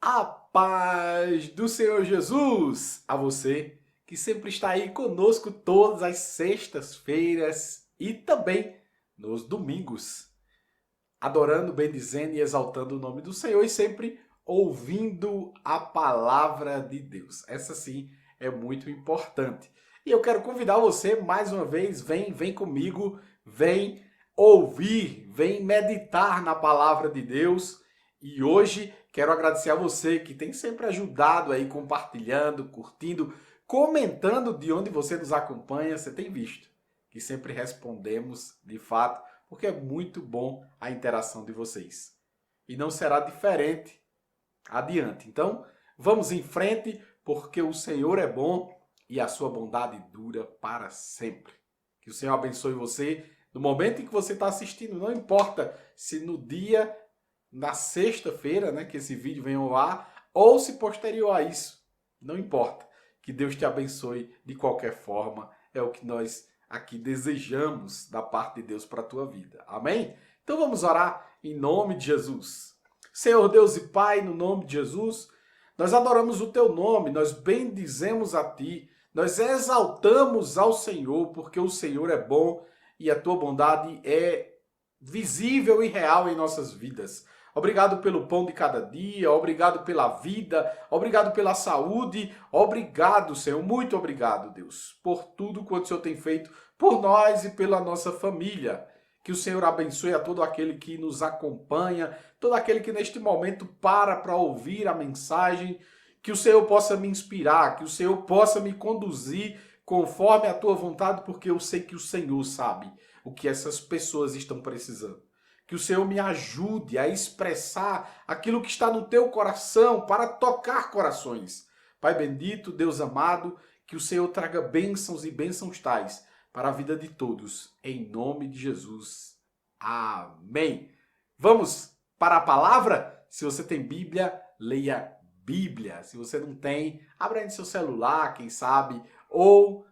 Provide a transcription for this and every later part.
A paz do Senhor Jesus a você que sempre está aí conosco todas as sextas-feiras e também nos domingos, adorando, bendizendo e exaltando o nome do Senhor e sempre ouvindo a palavra de Deus. Essa sim é muito importante. E eu quero convidar você mais uma vez, vem comigo, vem ouvir, vem meditar na palavra de Deus. E hoje quero agradecer a você que tem sempre ajudado aí, compartilhando, curtindo, comentando de onde você nos acompanha. Você tem visto que sempre respondemos de fato, porque é muito bom a interação de vocês. E não será diferente adiante. Então, vamos em frente, porque o Senhor é bom e a sua bondade dura para sempre. Que o Senhor abençoe você no momento em que você está assistindo. Não importa se no dia, na sexta-feira, né, que esse vídeo vem ao ar, ou se posterior a isso. Não importa. Que Deus te abençoe de qualquer forma. É o que nós aqui desejamos da parte de Deus para a tua vida. Amém? Então vamos orar em nome de Jesus. Senhor Deus e Pai, no nome de Jesus, nós adoramos o teu nome, nós bendizemos a ti, nós exaltamos ao Senhor, porque o Senhor é bom e a tua bondade é visível e real em nossas vidas. Obrigado pelo pão de cada dia, obrigado pela vida, obrigado pela saúde, obrigado, Senhor, muito obrigado, Deus, por tudo quanto o Senhor tem feito por nós e pela nossa família. Que o Senhor abençoe a todo aquele que nos acompanha, todo aquele que neste momento para ouvir a mensagem, que o Senhor possa me inspirar, que o Senhor possa me conduzir conforme a tua vontade, porque eu sei que o Senhor sabe o que essas pessoas estão precisando. Que o Senhor me ajude a expressar aquilo que está no teu coração para tocar corações. Pai bendito, Deus amado, que o Senhor traga bênçãos e bênçãos tais para a vida de todos, em nome de Jesus. Amém. Vamos para a palavra? Se você tem Bíblia, leia Bíblia. Se você não tem, abra aí no seu celular, quem sabe, ou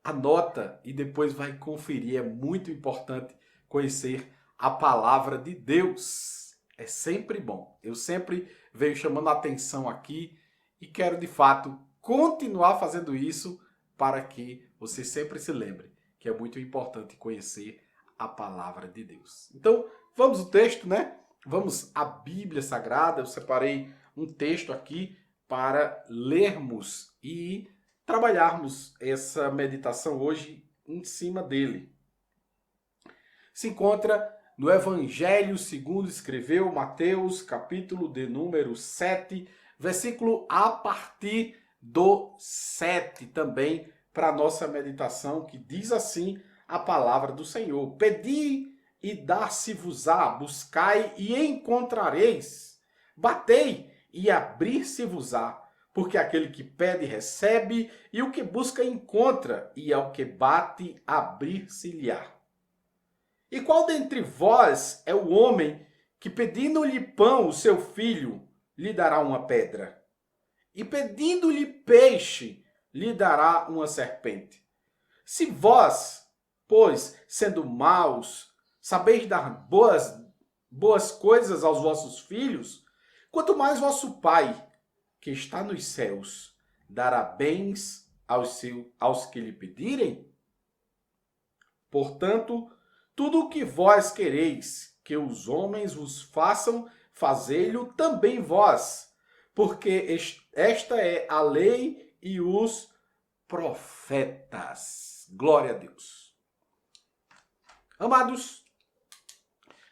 anota e depois vai conferir. É muito importante conhecer a palavra de Deus. É sempre bom. Eu sempre venho chamando a atenção aqui e quero, de fato, continuar fazendo isso para que você sempre se lembre que é muito importante conhecer a palavra de Deus. Então, vamos ao texto, né? Vamos à Bíblia Sagrada. Eu separei um texto aqui para lermos e trabalharmos essa meditação hoje em cima dele. Se encontra no Evangelho segundo escreveu Mateus, capítulo de número 7, versículo a partir do 7 também, para a nossa meditação, que diz assim a palavra do Senhor: Pedi e dar-se-vos-á, buscai e encontrareis, batei e abrir-se-vos-á, porque aquele que pede recebe, e o que busca encontra, e ao que bate abrir-se-lhe-á. E qual dentre vós é o homem que, pedindo-lhe pão, o seu filho, lhe dará uma pedra? E pedindo-lhe peixe, lhe dará uma serpente? Se vós, pois, sendo maus, sabeis dar boas coisas aos vossos filhos, quanto mais vosso Pai, que está nos céus, dará bens aos que lhe pedirem? Portanto, tudo o que vós quereis que os homens vos façam, fazei-lo também vós, porque esta é a lei e os profetas. Glória a Deus. Amados,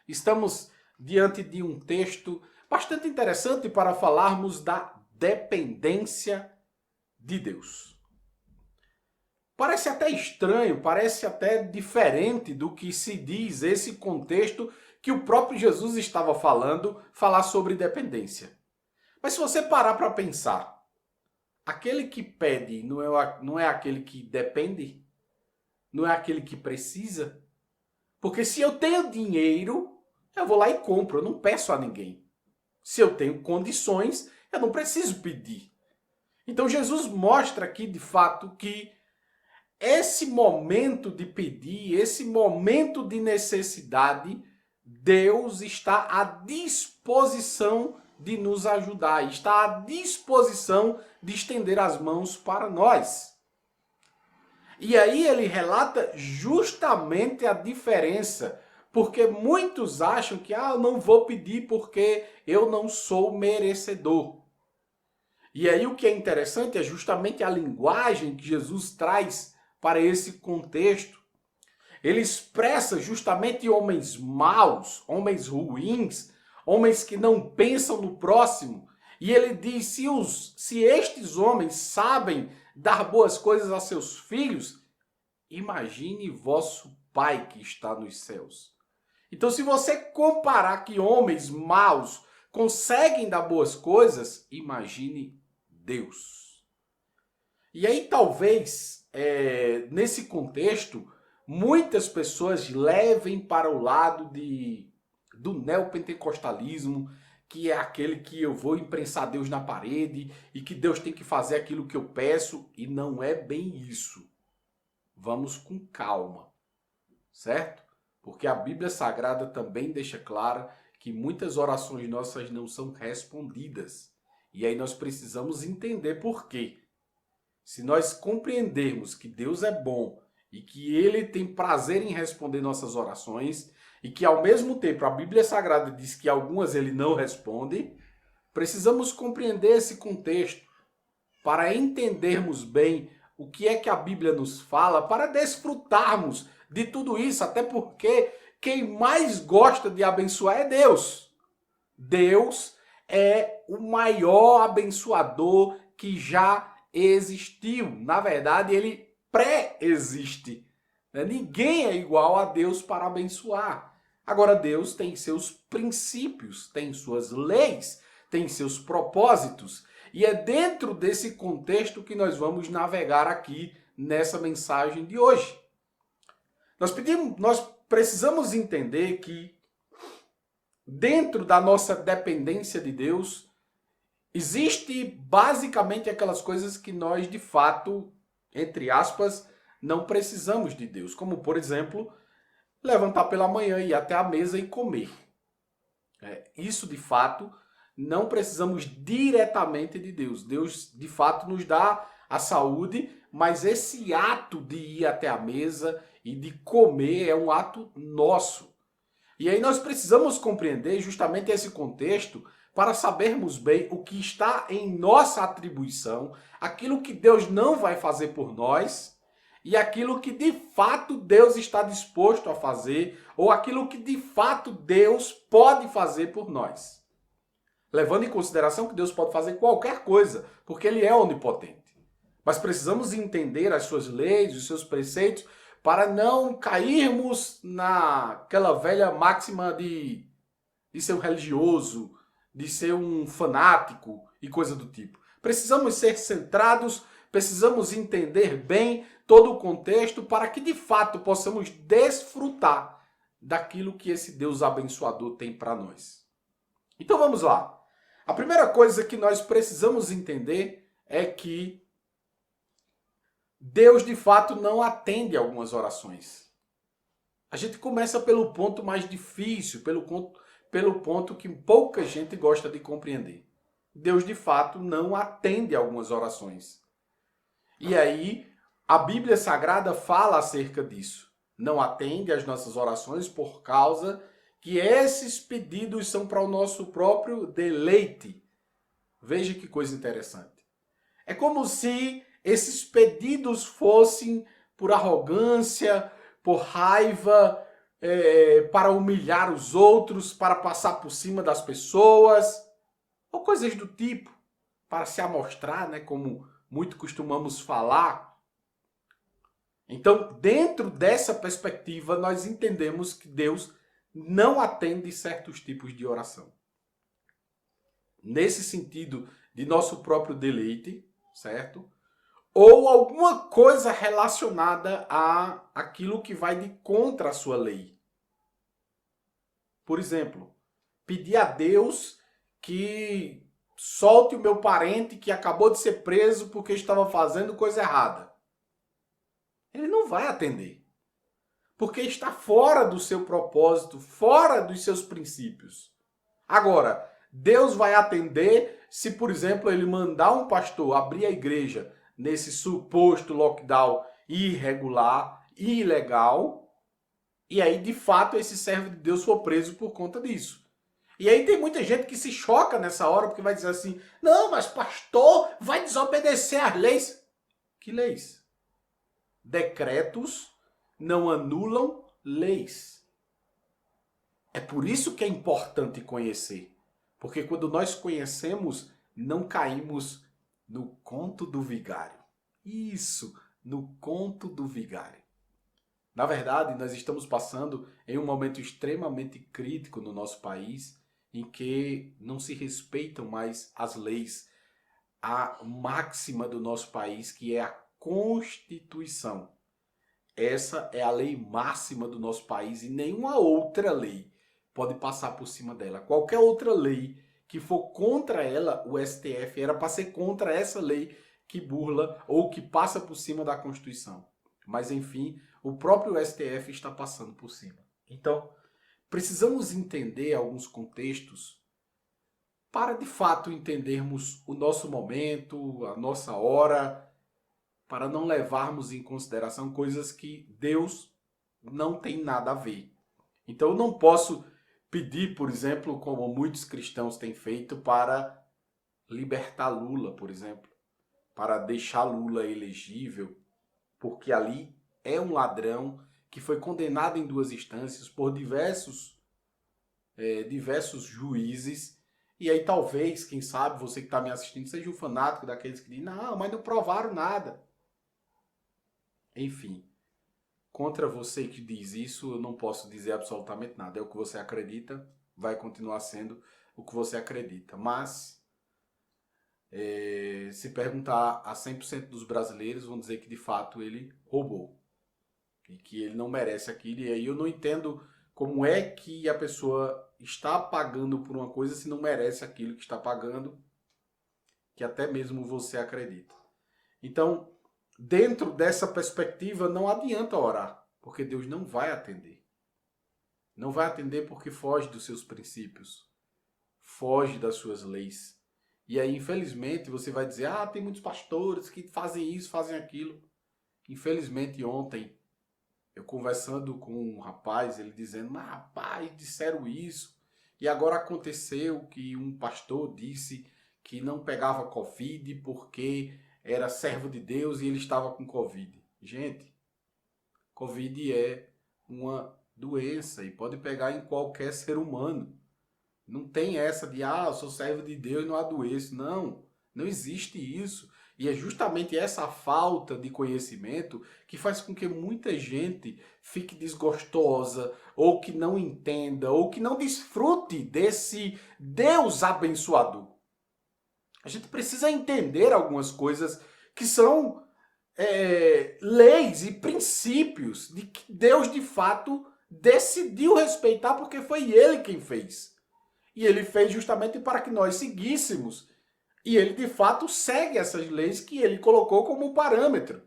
estamos diante de um texto bastante interessante para falarmos da dependência de Deus. Parece até estranho, parece até diferente do que se diz esse contexto que o próprio Jesus estava falar sobre dependência. Mas se você parar para pensar, aquele que pede não é aquele que depende? Não é aquele que precisa? Porque se eu tenho dinheiro, eu vou lá e compro, eu não peço a ninguém. Se eu tenho condições, eu não preciso pedir. Então Jesus mostra aqui de fato que esse momento de pedir, esse momento de necessidade, Deus está à disposição de nos ajudar, está à disposição de estender as mãos para nós. E aí ele relata justamente a diferença, porque muitos acham que eu não vou pedir porque eu não sou merecedor. E aí o que é interessante é justamente a linguagem que Jesus traz para esse contexto. Ele expressa justamente homens maus, homens ruins, homens que não pensam no próximo. E ele diz, se estes homens sabem dar boas coisas a seus filhos, imagine vosso Pai que está nos céus. Então, se você comparar que homens maus conseguem dar boas coisas, imagine Deus. E aí, talvez, nesse contexto, muitas pessoas levem para o lado do neopentecostalismo, que é aquele que eu vou imprensar Deus na parede e que Deus tem que fazer aquilo que eu peço, e não é bem isso. Vamos com calma, certo? Porque a Bíblia Sagrada também deixa clara que muitas orações nossas não são respondidas. E aí nós precisamos entender por quê. Se nós compreendermos que Deus é bom e que Ele tem prazer em responder nossas orações, e que ao mesmo tempo a Bíblia Sagrada diz que algumas Ele não responde, precisamos compreender esse contexto para entendermos bem o que é que a Bíblia nos fala, para desfrutarmos de tudo isso, até porque quem mais gosta de abençoar é Deus. Deus é o maior abençoador que já existiu. Na verdade, ele pré-existe. Ninguém é igual a Deus para abençoar. Agora, Deus tem seus princípios, tem suas leis, tem seus propósitos. E é dentro desse contexto que nós vamos navegar aqui nessa mensagem de hoje. Nós precisamos entender que dentro da nossa dependência de Deus, existe basicamente aquelas coisas que nós de fato, entre aspas, não precisamos de Deus. Como, por exemplo, levantar pela manhã e ir até a mesa e comer. Isso de fato não precisamos diretamente de Deus. Deus, de fato, nos dá a saúde, mas esse ato de ir até a mesa e de comer é um ato nosso. E aí nós precisamos compreender justamente esse contexto para sabermos bem o que está em nossa atribuição, aquilo que Deus não vai fazer por nós e aquilo que de fato Deus está disposto a fazer ou aquilo que de fato Deus pode fazer por nós. Levando em consideração que Deus pode fazer qualquer coisa, porque Ele é onipotente. Mas precisamos entender as suas leis, os seus preceitos, para não cairmos naquela velha máxima de ser um religioso, de ser um fanático e coisa do tipo. Precisamos ser centrados, precisamos entender bem todo o contexto para que de fato possamos desfrutar daquilo que esse Deus abençoador tem para nós. Então vamos lá. A primeira coisa que nós precisamos entender é que Deus de fato não atende algumas orações. A gente começa pelo ponto mais difícil, pelo ponto que pouca gente gosta de compreender. Deus de fato não atende algumas orações. E aí a Bíblia Sagrada fala acerca disso. Não atende às nossas orações por causa que esses pedidos são para o nosso próprio deleite. Veja que coisa interessante. É como se esses pedidos fossem por arrogância, por raiva, para humilhar os outros, para passar por cima das pessoas, ou coisas do tipo, para se amostrar, né, como muito costumamos falar. Então, dentro dessa perspectiva, nós entendemos que Deus não atende certos tipos de oração. Nesse sentido de nosso próprio deleite, certo? Ou alguma coisa relacionada a aquilo que vai de contra a sua lei. Por exemplo, pedir a Deus que solte o meu parente que acabou de ser preso porque estava fazendo coisa errada. Ele não vai atender. Porque está fora do seu propósito, fora dos seus princípios. Agora, Deus vai atender se, por exemplo, ele mandar um pastor abrir a igreja nesse suposto lockdown irregular, ilegal, e aí, de fato, esse servo de Deus for preso por conta disso. E aí tem muita gente que se choca nessa hora, porque vai dizer assim, não, mas pastor vai desobedecer às leis. Que leis? Decretos não anulam leis. É por isso que é importante conhecer. Porque quando nós conhecemos, não caímos no conto do vigário. Isso, no conto do vigário. Na verdade, nós estamos passando em um momento extremamente crítico no nosso país, em que não se respeitam mais as leis, a máxima do nosso país, que é a Constituição. Essa é a lei máxima do nosso país e nenhuma outra lei pode passar por cima dela. Qualquer outra lei que for contra ela, o STF era para ser contra essa lei que burla ou que passa por cima da Constituição. Mas enfim, o próprio STF está passando por cima. Então, precisamos entender alguns contextos para de fato entendermos o nosso momento, a nossa hora, para não levarmos em consideração coisas que Deus não tem nada a ver. Então eu não posso pedir, por exemplo, como muitos cristãos têm feito, para libertar Lula, por exemplo, para deixar Lula elegível, porque ali é um ladrão que foi condenado em 2 instâncias por diversos juízes. E aí talvez, quem sabe, você que está me assistindo, seja um fanático daqueles que dizem, não, mas não provaram nada. Enfim, contra você que diz isso, eu não posso dizer absolutamente nada. É o que você acredita, vai continuar sendo o que você acredita. Mas, se perguntar a 100% dos brasileiros, vão dizer que de fato ele roubou. E que ele não merece aquilo. E aí eu não entendo como é que a pessoa está pagando por uma coisa se não merece aquilo que está pagando, que até mesmo você acredita. Então, dentro dessa perspectiva, não adianta orar, porque Deus não vai atender. Não vai atender porque foge dos seus princípios, foge das suas leis. E aí, infelizmente, você vai dizer, tem muitos pastores que fazem isso, fazem aquilo. Infelizmente, ontem, eu conversando com um rapaz, ele dizendo, mas rapaz, disseram isso. E agora aconteceu que um pastor disse que não pegava Covid porque era servo de Deus e ele estava com Covid. Gente, Covid é uma doença e pode pegar em qualquer ser humano. Não tem essa de, eu sou servo de Deus e não adoeço. Não, não existe isso. E é justamente essa falta de conhecimento que faz com que muita gente fique desgostosa, ou que não entenda, ou que não desfrute desse Deus abençoador. A gente precisa entender algumas coisas que são leis e princípios de que Deus de fato decidiu respeitar porque foi Ele quem fez. E Ele fez justamente para que nós seguíssemos. E Ele de fato segue essas leis que Ele colocou como parâmetro.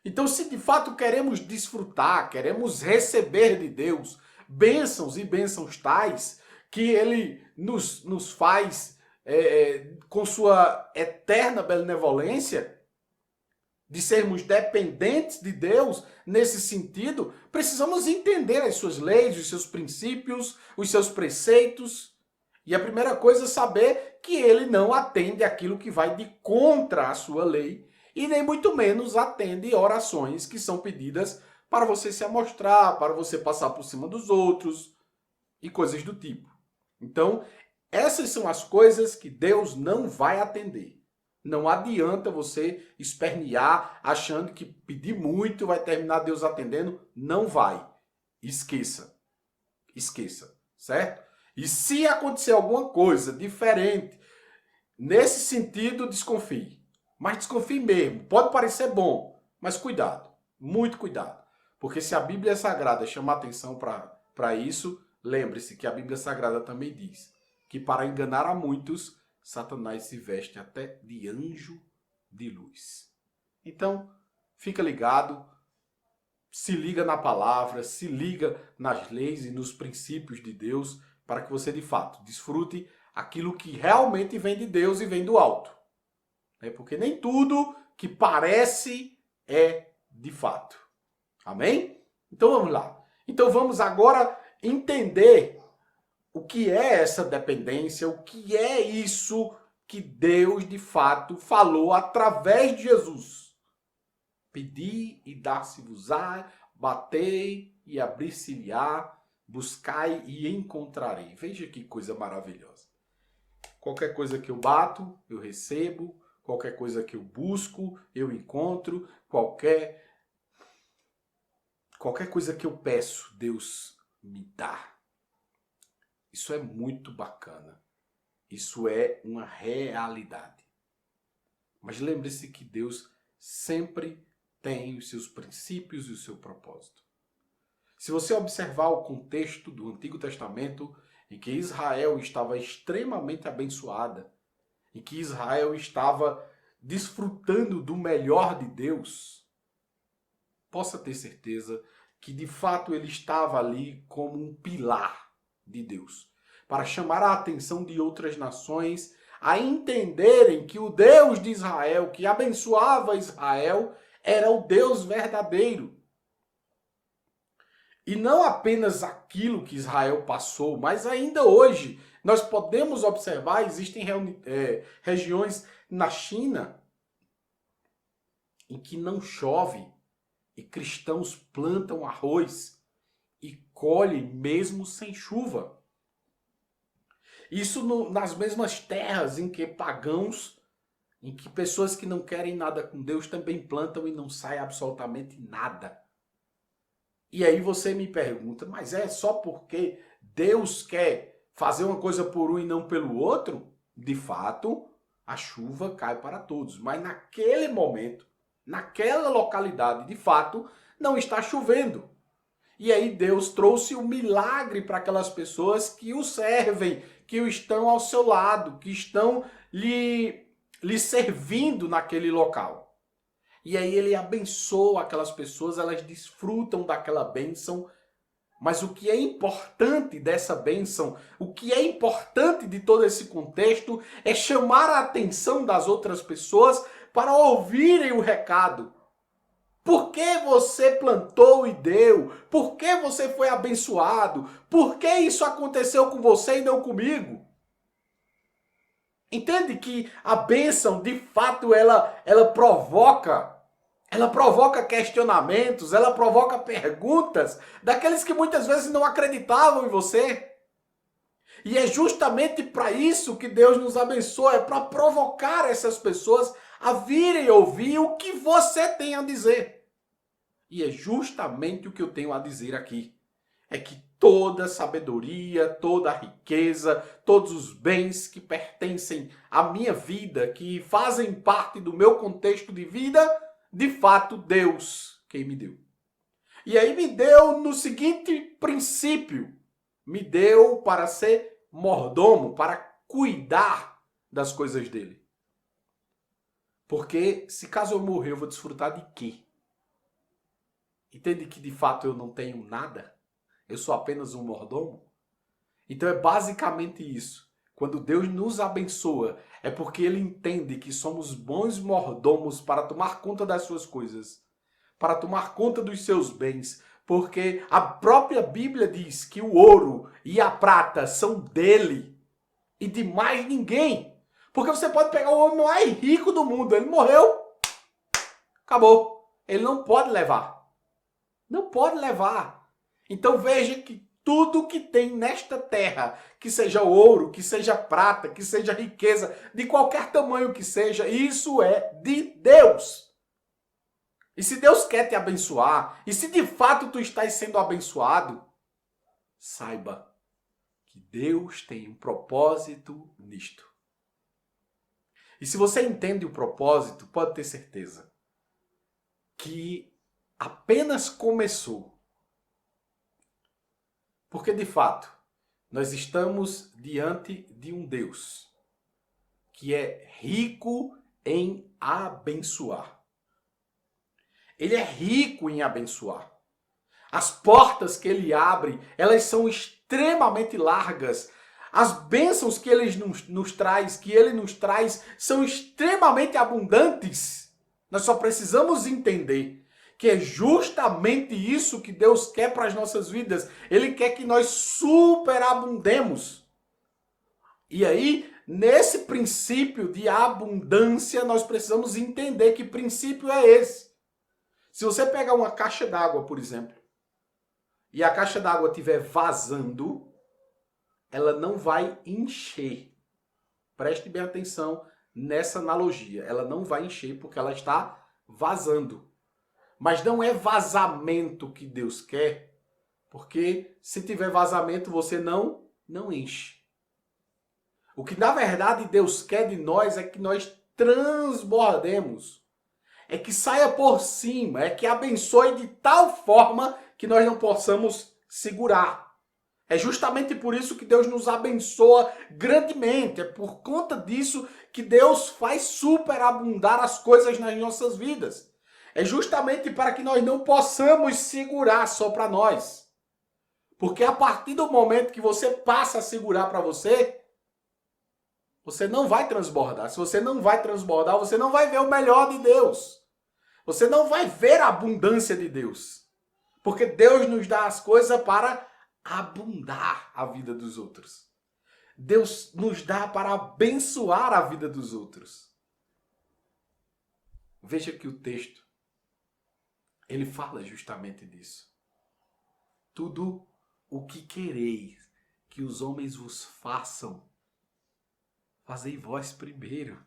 Então, se de fato queremos desfrutar, queremos receber de Deus bênçãos e bênçãos tais que Ele nos faz com sua eterna benevolência, de sermos dependentes de Deus nesse sentido, precisamos entender as suas leis, os seus princípios, os seus preceitos. E a primeira coisa é saber que Ele não atende aquilo que vai de contra a sua lei, e nem muito menos atende orações que são pedidas para você se amostrar, para você passar por cima dos outros e coisas do tipo. Então, essas são as coisas que Deus não vai atender. Não adianta você espernear achando que pedir muito vai terminar Deus atendendo. Não vai. Esqueça. Esqueça. Certo? E se acontecer alguma coisa diferente, nesse sentido, desconfie. Mas desconfie mesmo. Pode parecer bom, mas cuidado. Muito cuidado. Porque se a Bíblia Sagrada chama atenção para isso, lembre-se que a Bíblia Sagrada também diz que para enganar a muitos, Satanás se veste até de anjo de luz. Então, fica ligado, se liga na palavra, se liga nas leis e nos princípios de Deus, para que você de fato desfrute aquilo que realmente vem de Deus e vem do alto. Porque nem tudo que parece é de fato. Amém? Então vamos lá. Então vamos agora entender o que é essa dependência, o que é isso que Deus de fato falou através de Jesus. Pedi e dar-se-vos-á, batei e abrir-se-lhe-á, buscai e encontrarei. Veja que coisa maravilhosa. Qualquer coisa que eu bato, eu recebo. Qualquer coisa que eu busco, eu encontro. Qualquer coisa que eu peço, Deus me dá. Isso é muito bacana. Isso é uma realidade. Mas lembre-se que Deus sempre tem os seus princípios e o seu propósito. Se você observar o contexto do Antigo Testamento, em que Israel estava extremamente abençoada, em que Israel estava desfrutando do melhor de Deus, possa ter certeza que de fato ele estava ali como um pilar de Deus, para chamar a atenção de outras nações a entenderem que o Deus de Israel, que abençoava Israel, era o Deus verdadeiro. E não apenas aquilo que Israel passou, mas ainda hoje nós podemos observar, existem regiões na China em que não chove e cristãos plantam arroz e colhem mesmo sem chuva. Isso nas mesmas terras em que pagãos, em que pessoas que não querem nada com Deus também plantam e não sai absolutamente nada. E aí você me pergunta, mas é só porque Deus quer fazer uma coisa por um e não pelo outro? De fato, a chuva cai para todos. Mas naquele momento, naquela localidade, de fato, não está chovendo. E aí Deus trouxe um milagre para aquelas pessoas que o servem, que o estão ao seu lado, que estão lhe servindo naquele local. E aí ele abençoa aquelas pessoas, elas desfrutam daquela bênção. Mas o que é importante dessa bênção, o que é importante de todo esse contexto, é chamar a atenção das outras pessoas para ouvirem o recado. Por que você plantou e deu? Por que você foi abençoado? Por que isso aconteceu com você e não comigo? Entende que a bênção, de fato, ela provoca questionamentos, ela provoca perguntas daqueles que muitas vezes não acreditavam em você. E é justamente para isso que Deus nos abençoa, é para provocar essas pessoas a virem ouvir o que você tem a dizer. E é justamente o que eu tenho a dizer aqui. É que toda sabedoria, toda riqueza, todos os bens que pertencem à minha vida, que fazem parte do meu contexto de vida, de fato, Deus quem me deu. E aí me deu no seguinte princípio. Me deu para ser mordomo, para cuidar das coisas dele. Porque se caso eu morrer, eu vou desfrutar de quê? Entende que de fato eu não tenho nada? Eu sou apenas um mordomo? Então é basicamente isso. Quando Deus nos abençoa, é porque Ele entende que somos bons mordomos para tomar conta das suas coisas, para tomar conta dos seus bens, porque a própria Bíblia diz que o ouro e a prata são dele e de mais ninguém. Porque você pode pegar o homem mais rico do mundo, ele morreu, acabou. Ele não pode levar. Não pode levar. Então veja que tudo que tem nesta terra, que seja ouro, que seja prata, que seja riqueza, de qualquer tamanho que seja, isso é de Deus. E se Deus quer te abençoar, e se de fato tu estás sendo abençoado, saiba que Deus tem um propósito nisto. E se você entende o propósito, pode ter certeza que apenas começou. Porque, de fato, nós estamos diante de um Deus que é rico em abençoar. Ele é rico em abençoar. As portas que ele abre, elas são extremamente largas. As bênçãos que ele nos traz, são extremamente abundantes. Nós só precisamos entender que é justamente isso que Deus quer para as nossas vidas. Ele quer que nós superabundemos. E aí, nesse princípio de abundância, nós precisamos entender que princípio é esse. Se você pegar uma caixa d'água, por exemplo, e a caixa d'água estiver vazando, ela não vai encher. Preste bem atenção nessa analogia. Ela não vai encher porque ela está vazando. Mas não é vazamento que Deus quer, porque se tiver vazamento você não enche. O que na verdade Deus quer de nós é que nós transbordemos. É que saia por cima, é que abençoe de tal forma que nós não possamos segurar. É justamente por isso que Deus nos abençoa grandemente. É por conta disso que Deus faz superabundar as coisas nas nossas vidas. É justamente para que nós não possamos segurar só para nós. Porque a partir do momento que você passa a segurar para você, você não vai transbordar. Se você não vai transbordar, você não vai ver o melhor de Deus. Você não vai ver a abundância de Deus. Porque Deus nos dá as coisas para abundar a vida dos outros. Deus nos dá para abençoar a vida dos outros. Veja que o texto, ele fala justamente disso. Tudo o que quereis que os homens vos façam, fazei vós primeiro.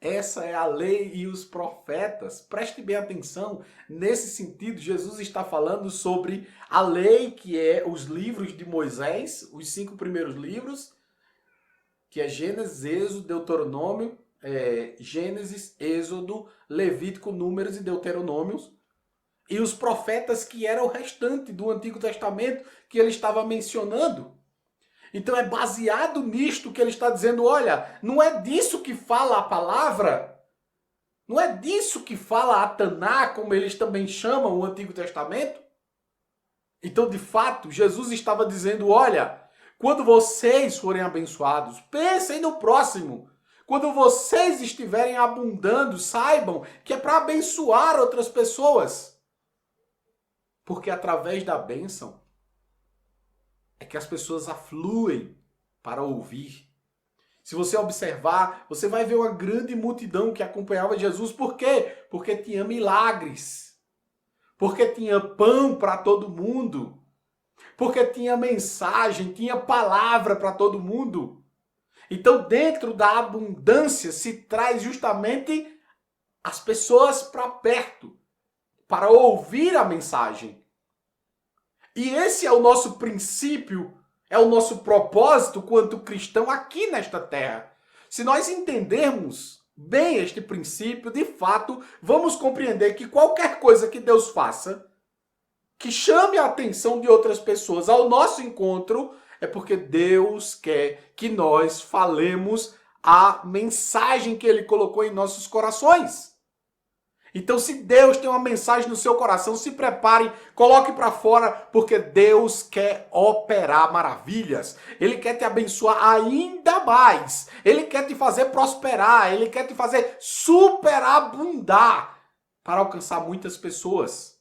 Essa é a lei e os profetas. Preste bem atenção. Nesse sentido, Jesus está falando sobre a lei, que é os livros de Moisés, os 5 primeiros livros, que é Gênesis, Êxodo, Deuteronômio, Gênesis, Êxodo, Levítico, Números e Deuteronômios. E os profetas, que era o restante do Antigo Testamento que ele estava mencionando. Então é baseado nisto que ele está dizendo, olha, não é disso que fala a palavra, não é disso que fala a Taná, como eles também chamam o Antigo Testamento. Então, de fato, Jesus estava dizendo, olha, quando vocês forem abençoados, pensem no próximo. Quando vocês estiverem abundando, saibam que é para abençoar outras pessoas. Porque através da bênção, é que as pessoas afluem para ouvir. Se você observar, você vai ver uma grande multidão que acompanhava Jesus. Por quê? Porque tinha milagres. Porque tinha pão para todo mundo. Porque tinha mensagem, tinha palavra para todo mundo. Então, dentro da abundância, se traz justamente as pessoas para perto, para ouvir a mensagem. E esse é o nosso princípio, é o nosso propósito quanto cristão aqui nesta terra. Se nós entendermos bem este princípio, de fato, vamos compreender que qualquer coisa que Deus faça, que chame a atenção de outras pessoas ao nosso encontro, é porque Deus quer que nós falemos a mensagem que Ele colocou em nossos corações. Então, se Deus tem uma mensagem no seu coração, se prepare, coloque para fora, porque Deus quer operar maravilhas. Ele quer te abençoar ainda mais. Ele quer te fazer prosperar. Ele quer te fazer superabundar para alcançar muitas pessoas.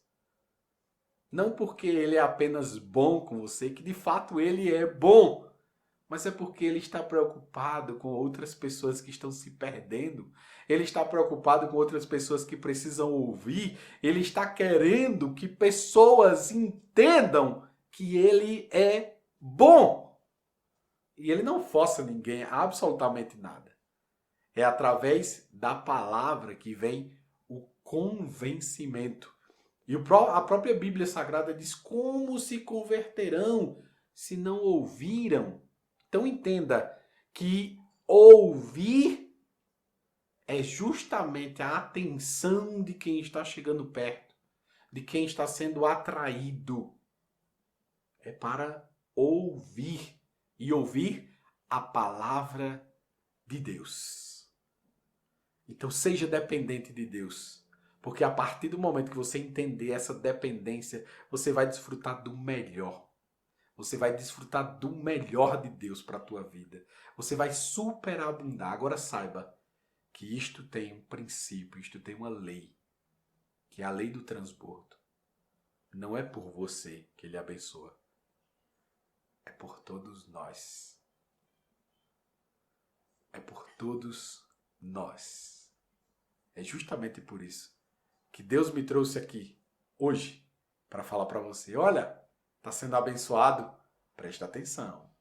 Não porque Ele é apenas bom com você, que de fato Ele é bom, mas é porque Ele está preocupado com outras pessoas que estão se perdendo. Ele está preocupado com outras pessoas que precisam ouvir. Ele está querendo que pessoas entendam que Ele é bom. E Ele não força ninguém a absolutamente nada. É através da palavra que vem o convencimento. E a própria Bíblia Sagrada diz como se converterão se não ouviram. Então entenda que ouvir é justamente a atenção de quem está chegando perto, de quem está sendo atraído. É para ouvir e ouvir a palavra de Deus. Então seja dependente de Deus, porque a partir do momento que você entender essa dependência, você vai desfrutar do melhor. Você vai desfrutar do melhor de Deus para a tua vida. Você vai superabundar. Agora saiba que isto tem um princípio, isto tem uma lei, que é a lei do transbordo. Não é por você que Ele abençoa, é por todos nós. É por todos nós. É justamente por isso que Deus me trouxe aqui hoje para falar para você. Olha, está sendo abençoado? Presta atenção.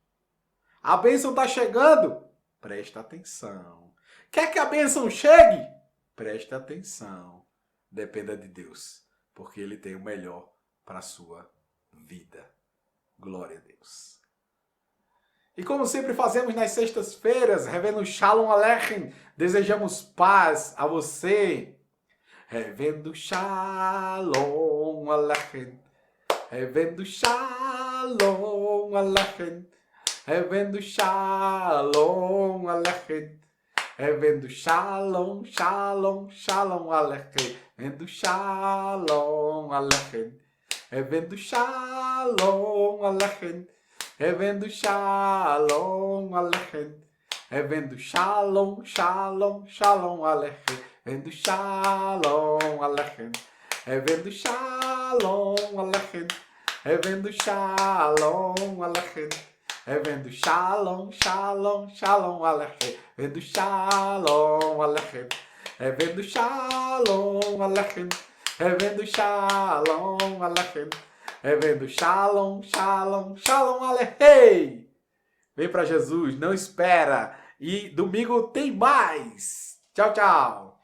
A bênção está chegando? Presta atenção. Quer que a bênção chegue? Presta atenção. Dependa de Deus, porque Ele tem o melhor para a sua vida. Glória a Deus. E como sempre fazemos nas sextas-feiras, Revendo Shalom Aleichem, desejamos paz a você. Revendo Shalom Aleichem, Revendo Shalom Aleichem, Revendo Shalom Aleichem, Revendo Shalom, Shalom, Shalom Aleichem, Revendo Shalom Aleichem, Revendo Shalom Aleichem, Revendo Shalom Aleichem, Revendo Shalom, Shalom, Shalom Aleichem, Revendo Shalom Aleichem, Revendo Shalom Aleichem, Revendo Shalom Aleichem, Revendo Shalom, Shalom, Shalom Aleichem, Revendo Shalom Aleichem, Revendo Shalom Aleichem, Revendo Shalom Aleichem, Revendo Shalom, Shalom, Shalom Aleichem. Vem para Jesus, não espera. E domingo tem mais. Tchau, tchau.